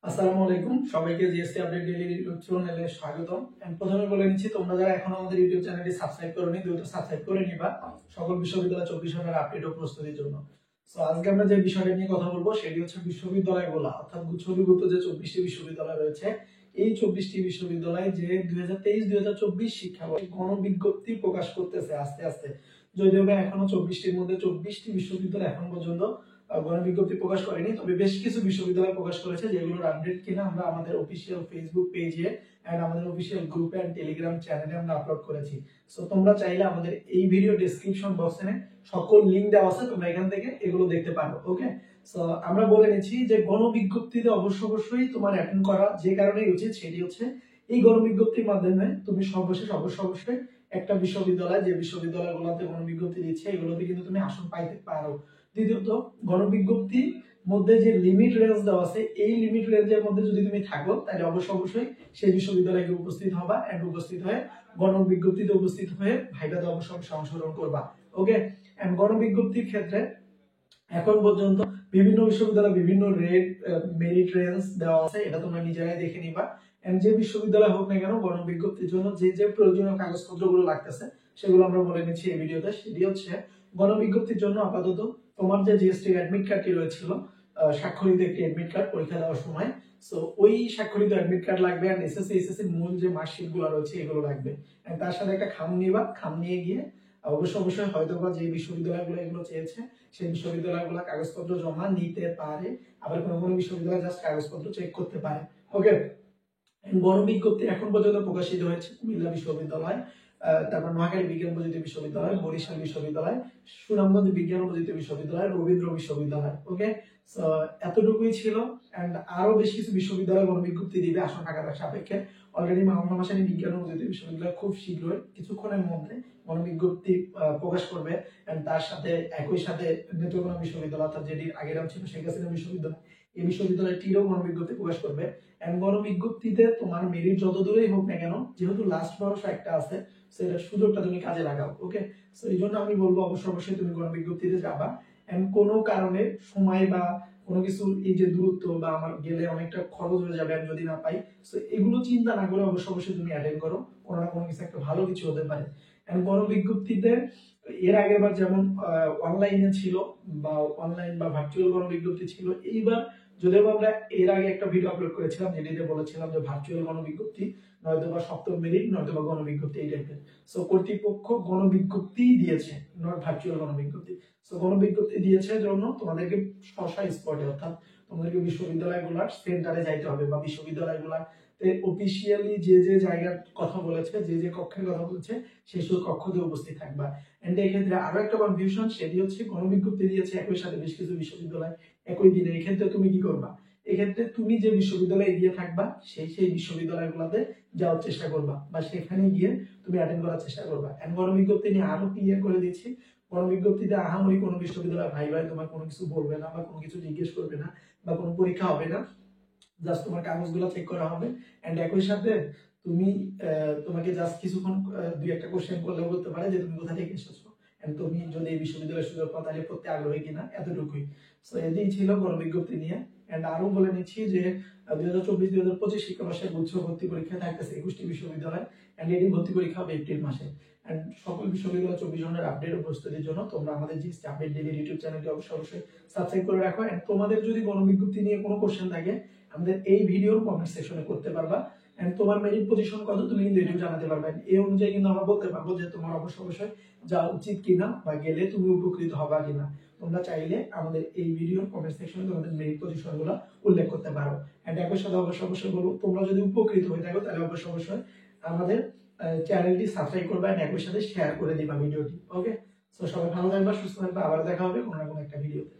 আসসালামু আলাইকুম, সবাইকে জিএসটি আপডেট ডেইলি ইউটিউব চ্যানেলে স্বাগতম। প্রথমে বলে নিচ্ছি, তোমরা যারা এখনো আমাদের ইউটিউব চ্যানেলটি সাবস্ক্রাইব করোনি, দ্রুত সাবস্ক্রাইব করে নিবা সকল বিশ্ববিদ্যালয় 24 ঘন্টার আপডেট ও প্রস্তুতির জন্য। সো আজকে আমরা যে বিষয়টা নিয়ে কথা বলবো সেটি হচ্ছে বিশ্ববিদ্যালয়গুলো, অর্থাৎ গুচ্ছবিভূত যে 24টি বিশ্ববিদ্যালয় রয়েছে, এই 24টি বিশ্ববিদ্যালয় যে 2023-2024 শিক্ষাবর্ষে গণবিজ্ঞপ্তি প্রকাশ করতেছে আস্তে আস্তে। যদিও বা এখনো 24টির মধ্যে 24টি বিশ্ববিদ্যালয় এখন পর্যন্ত গণবিজ্ঞপ্তি প্রকাশ করেনি, তবে বেশ কিছু বিশ্ববিদ্যালয় প্রকাশ করেছে, যেগুলোর আপডেট কিনা আমরা আমাদের অফিসিয়াল ফেসবুক পেজে এন্ড আমাদের অফিসিয়াল গ্রুপে এন্ড টেলিগ্রাম চ্যানেলে আমরা আপলোড করেছি। সো তোমরা চাইলে আমাদের এই ভিডিও ডেসক্রিপশন বক্সে সকল লিংক দেওয়া আছে, তোমরা এখান থেকে এগুলো দেখতে পারো। ওকে, সো আমরা বলে নিচ্ছি যে গণবিজ্ঞপ্তিতে অবশ্যই তোমার অ্যাটেন্ড করা যে কারণেই উচিত, সেটি হচ্ছে এই গণবিজ্ঞপ্তির মাধ্যমে তুমি সর্বশেষ অবশ্যই একটা বিশ্ববিদ্যালয়, যে বিশ্ববিদ্যালয়গুলোতে গণবিজ্ঞপ্তি দিচ্ছে এগুলোতে কিন্তু তুমি আসন পাইতে পারো। দ্বিতীয়ত, গণবিজ্ঞপ্তির মধ্যে যে লিমিট রেঞ্জ দেওয়া আছে, এই লিমিট রেঞ্জের মধ্যে যদি তুমি থাকো তাহলে অবশ্যই সেই বিশ্ববিদ্যালয়ে উপস্থিত হবা এন্ড উপস্থিত হয়ে গণবিজ্ঞপ্তিতে উপস্থিত হয়ে ভাইভাতে অবশ্যই অংশগ্রহণ করবা। ওকে, এন্ড গণবিজ্ঞপ্তির ক্ষেত্রে এখন পর্যন্ত বিভিন্ন বিশ্ববিদ্যালয়ে বিভিন্ন রেট মেরিট রেঞ্জ দেওয়া আছে, এটা তোমরা নিজেরাই দেখে নিবা। এন্ড যে বিশ্ববিদ্যালয় হোক না কেন, গণবিজ্ঞপ্তির জন্য যে যে প্রয়োজনীয় কাগজপত্রগুলো লাগতেছে সেগুলো আমরা বলে নিচ্ছি এই ভিডিওতে। সেটি হচ্ছে, গণবিজ্ঞপ্তির জন্য আপাতত তোমার যে জিএসটি অ্যাডমিট কার্ডটি রয়েছিল, স্বাক্ষরিত একটি অ্যাডমিট কার্ড পরীক্ষা দেওয়ার সময়, সো ওই স্বাক্ষরিত অ্যাডমিট কার্ড লাগবে। এন্ড এসএসসি মূল যে মার্কশিট গুলো রয়েছে এগুলো লাগবে। এন্ড তার সাথে একটা খাম নিবা, খাম নিয়ে গিয়ে অবশ্যই হয়তো বা যে বিশ্ববিদ্যালয়গুলো এগুলো চেয়েছে সেই বিশ্ববিদ্যালয়গুলো কাগজপত্র জমা নিতে পারে, আবার কোনো বিশ্ববিদ্যালয় জাস্ট কাগজপত্র চেক করতে পারে। ওকে, গণবিজ্ঞপ্তি এখন পর্যন্ত প্রকাশিত হয়েছে কুমিল্লা বিশ্ববিদ্যালয়, তারপর নোয়াখালী বিজ্ঞান প্রযুক্তি বিশ্ববিদ্যালয়, বরিশাল বিশ্ববিদ্যালয়, সুনামগঞ্জ বিজ্ঞান ও প্রযুক্তি বিশ্ববিদ্যালয়, রবীন্দ্র বিশ্ববিদ্যালয়। ওকে, সো এতটুকুই ছিল। এন্ড আরো বেশ কিছু বিশ্ববিদ্যালয় গণবিজ্ঞপ্তি দিবে আসন থাকার সাপেক্ষে। অলরেডি মাওলানা ভাসানী বিজ্ঞান ও প্রযুক্তি বিশ্ববিদ্যালয় খুব শীঘ্রই কিছুক্ষণের মধ্যে গণবিজ্ঞপ্তি প্রকাশ করবে। এন্ড তার সাথে একই সাথে নেত্রকোনা বিশ্ববিদ্যালয়, অর্থাৎ যেটি আগের নাম ছিল শেখ হাসিনা বিশ্ববিদ্যালয়, এই বিশ্ববিদ্যালয়টিরও গণবিজ্ঞপ্তি প্রকাশ করবে। এন্ড গণবিজ্ঞপ্তিতে তোমার মেরিট যত দূরেই হোক না কেন, যেহেতু লাস্ট ভরসা একটা আছে, সেটা সুযোগটা তুমি কাজে লাগাও। ওকে, সো এই জন্য আমি বলবো অবশ্যই তুমি গণবিজ্ঞপ্তিতে যাবা। এন্ড কোনো কারণে সময় বা কোনো কিছু, এই যে দূরত্ব বা আমার গেলে অনেকটা খরচ হয়ে যাবে আমি যদি না পাই, সো এগুলো চিন্তা না করে অবশ্যই তুমি অ্যাটেন্ড করো, কোনো না কোনো কিছু একটা ভালো কিছু হতে পারে। এন্ড গণবিজ্ঞপ্তিতে এর আগের বার যেমন অনলাইনে ছিল বা অনলাইন বা ভার্চুয়াল গণবিজ্ঞপ্তি ছিল, এইবার যদিও আমরা এর আগে একটা ভিডিও আপলোড করেছিলাম যেটিতে বলেছিলাম যে ভার্চুয়াল গণবিজ্ঞপ্তি নয়তো বা সপ্তম মেরিট নয়তো বা গণবিজ্ঞপ্তি এই টাইপের। সো কর্তৃপক্ষ গণবিজ্ঞপ্তি দিয়েছে, নট ভার্চুয়াল গণবিজ্ঞপ্তি। সো গণবিজ্ঞপ্তি দিয়েছে জন্য তোমাদেরকে স্বশা স্পটে, অর্থাৎ তোমাদেরকে বিশ্ববিদ্যালয়গুলোর সেন্টারে যাইতে হবে বা বিশ্ববিদ্যালয়গুলোর অফিসিয়ালি যে যে জায়গার কথা বলেছে, যে যে কক্ষের কথা বলেছে, সেই সব কক্ষতে উপস্থিত থাকবা। এন্ড এই ক্ষেত্রে আরো একটা কনফিউশন, সেটি হচ্ছে গণবিজ্ঞপ্তি দিয়েছে একই সাথে বেশ কিছু বিশ্ববিদ্যালয় একই দিনে। এক্ষেত্রে তুমি কি করবা? এক্ষেত্রে তুমি যে বিশ্ববিদ্যালয়ে গিয়ে থাকবা সেই বিশ্ববিদ্যালয়গুলোতে যাওয়ার চেষ্টা করবা বা সেখানে গিয়ে তুমি অ্যাটেন্ড করার চেষ্টা করবা। এন্ড গণবিজ্ঞপ্তি নিয়ে আরো ক্লিয়ার করে দিচ্ছি, গণবিজ্ঞপ্তিতে আহামরি কোনো বিশ্ববিদ্যালয় ভাই তোমার কোনো কিছু বলবে না বা কোনো কিছু জিজ্ঞেস করবে না বা কোনো পরীক্ষা হবে না, জাস্ট তোমার কাগজগুলো চেক করা হবে। এন্ড একই সাথে তুমি তোমাকে জাস্ট কিছুক্ষণ দুই একটা কোশ্চেন করলেও বলতে পারে যে তুমি কোথা থেকে এসেছো, এন্ড তুমি যদি এই বিশ্ববিদ্যালয়ের সুযোগ পাও তাহলে পড়তে আগ্রহী কিনা, এতটুকুই। সো এটাই ছিল গণবিজ্ঞপ্তি নিয়ে। এন্ড আরো বলে নিচ্ছি যে 2024-2025 শিক্ষাবর্ষে গুচ্ছ ভর্তি পরীক্ষা থাকতেছে 21টি বিশ্ববিদ্যালয়। এন্ড এটি ভর্তি পরীক্ষা হবে এপ্রিল মাসে। এন্ড সকল বিশ্ববিদ্যালয় 24 ঘন্টার আপডেট ও প্রস্তুতির জন্য তোমরা আমাদের যে আপডেট ডেইলি ইউটিউব চ্যানেলটি অবশ্যই সাবস্ক্রাইব করে রাখো। এন্ড তোমাদের যদি গণবিজ্ঞপ্তি নিয়ে কোনো কোশ্চেন থাকে আমাদের এই ভিডিওর কমেন্ট সেকশনে করতে পারবা। এন্ড তোমার মেরিট পজিশন কত তুমি কিন্তু এটিও জানাতে পারবে। এই অনুযায়ী কিন্তু আমরা বলতে পারবো যে তোমার অবশ্যই যাওয়া উচিত কিনা বা গেলে তুমি উপকৃত হবা কিনা। তোমরা চাইলে আমাদের এই ভিডিওর কমেন্ট সেকশনে তোমাদের মেরিট পজিশন গুলো উল্লেখ করতে পারো। এন্ড একই সাথে অবশ্যই বলবো, তোমরা যদি উপকৃত হয়ে থাকো তাহলে অবশ্যই আমাদের চ্যানেলটি সাবস্ক্রাইব করবে এন্ড একই সাথে শেয়ার করে দিবা ভিডিওটি। ওকে, সো সবাই ভালো থাকবা, সুস্থ থাকবা, আবার দেখা হবে কোনো না কোনো একটা ভিডিওতে।